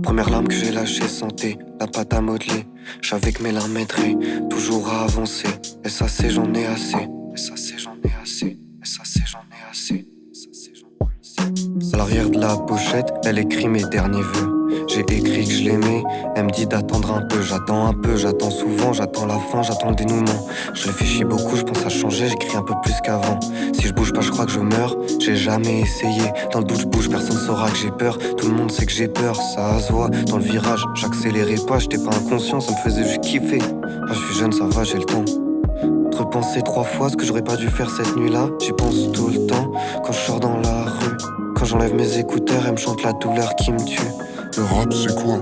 Première larme que j'ai lâchée, santé, la pâte à modeler. J'savais que mes larmes m'aideraient, toujours à avancer. Et ça c'est j'en ai assez. Et ça c'est j'en ai assez. Et ça c'est j'en ai assez. À l'arrière de la pochette, elle écrit mes derniers vœux. J'ai écrit que je l'aimais, elle me dit d'attendre un peu. J'attends un peu, j'attends souvent, j'attends la fin, j'attends le dénouement. Je réfléchis beaucoup, je pense à changer, j'écris un peu plus qu'avant. Si je bouge pas, je crois que je meurs. J'ai jamais essayé, dans le doute je bouge, personne saura que j'ai peur. Tout le monde sait que j'ai peur, ça se voit dans le virage. J'accélérais pas, j'étais pas inconscient, ça me faisait juste kiffer. Ah, je suis jeune, ça va, j'ai le temps de repenser 3 fois ce que j'aurais pas dû faire cette nuit-là. J'y pense tout le temps, quand je sors dans la rue. Quand j'enlève mes écouteurs, elle me chante la douleur qui me tue. Le rap c'est quoi?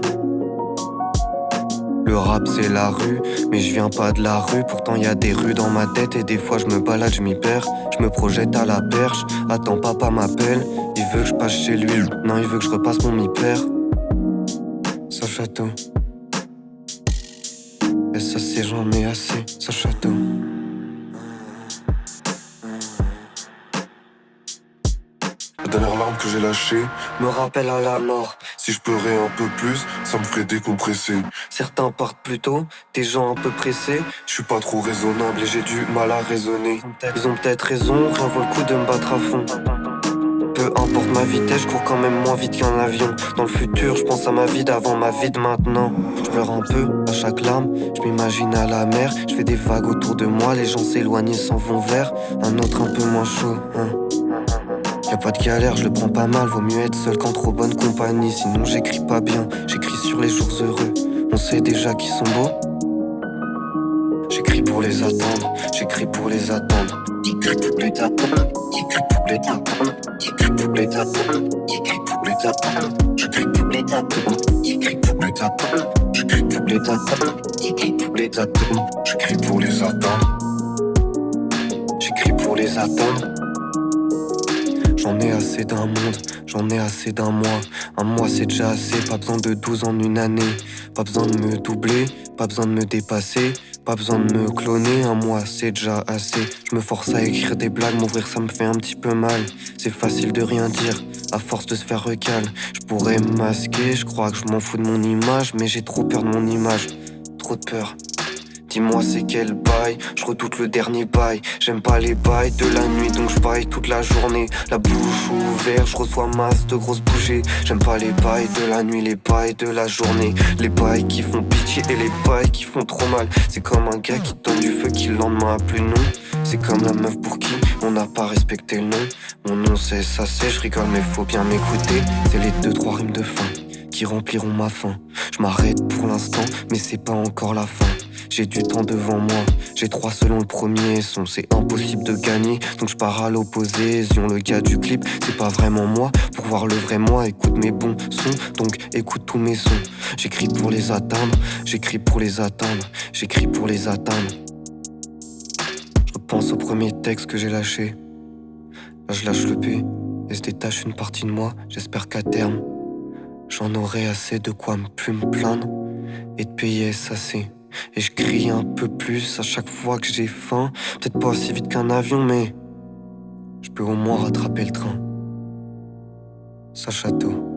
Le rap c'est la rue, mais je viens pas de la rue. Pourtant y a des rues dans ma tête et des fois je me balade, je m'y perds. Je me projette à la perche, attends papa m'appelle. Il veut que je passe chez lui, non il veut que je repasse mon mi-père. Ça château. Et ça c'est j'en ai assez, ça château. La dernière larme que j'ai lâchée Me rappelle à la mort. Si je pleurais un peu plus, ça me ferait décompresser. Certains partent plus tôt, des gens un peu pressés. Je suis pas trop raisonnable et j'ai du mal à raisonner. Ils ont peut-être raison, rien vaut le coup de me battre à fond. Peu importe ma vitesse, je cours quand même moins vite qu'un avion. Dans le futur, je pense à ma vie d'avant, ma vie de maintenant. Je pleure un peu à chaque larme, je m'imagine à la mer. Je fais des vagues autour de moi, les gens s'éloignent et s'en vont vers un autre un peu moins chaud, hein. Y'a pas de galère, je le prends pas mal. Vaut mieux être seul qu'en trop bonne compagnie. Sinon j'écris pas bien, j'écris sur les jours heureux. On sait déjà qu'ils sont beaux. J'écris pour les attendre, j'écris pour les attendre. J'écris pour les attendre, j'écris pour les attendre. J'écris pour les attendre, j'écris pour les attendre. J'écris pour les attendre, j'écris pour les attendre. J'écris pour les attendre, j'écris pour les attendre. J'écris pour les attendre. J'écris pour les attendre. J'en ai assez d'un monde, j'en ai assez d'un mois. Un mois c'est déjà assez, pas besoin de 12 en une année. Pas besoin de me doubler, pas besoin de me dépasser. Pas besoin de me cloner, un mois c'est déjà assez. Je me force à écrire des blagues, m'ouvrir ça me fait un petit peu mal. C'est facile de rien dire, à force de se faire recal. Je pourrais me masquer, je crois que je m'en fous de mon image. Mais j'ai trop peur de mon image, trop de peur. Dis-moi c'est quel bail, je redoute le dernier bail. J'aime pas les bails de la nuit donc je baille toute la journée. La bouche ouverte, je reçois masse de grosses bouchées. J'aime pas les bails de la nuit, les bails de la journée. Les bails qui font pitié et les bails qui font trop mal. C'est comme un gars qui donne du feu qui le lendemain a plus de nom. C'est comme la meuf pour qui on n'a pas respecté le nom. Mon nom c'est ça c'est, je rigole mais faut bien m'écouter. C'est les 2-3 rimes de fin qui rempliront ma faim. Je m'arrête pour l'instant mais c'est pas encore la fin. J'ai du temps devant moi, j'ai 3 selon le premier son. C'est impossible de gagner, donc je pars à l'opposé. Zion le gars du clip, c'est pas vraiment moi. Pour voir le vrai moi, écoute mes bons sons. Donc écoute tous mes sons. J'écris pour les atteindre, j'écris pour les atteindre. J'écris pour les atteindre. Je repense au premier texte que j'ai lâché. Là je lâche le P et se détache une partie de moi. J'espère qu'à terme j'en aurai assez de quoi plus me plaindre et de payer assez. Et je crie un peu plus à chaque fois que j'ai faim. Peut-être pas aussi vite qu'un avion, mais je peux au moins rattraper le train. Ça château.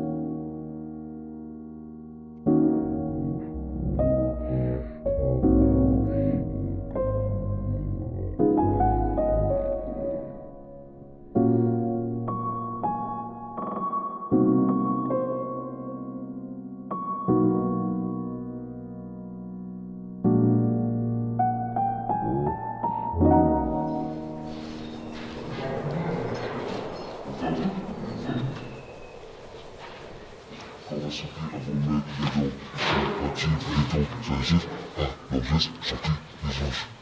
On va sortir à vous mettre les dents. Active les dents, ça existe. Ah, non, juste sortir les anges.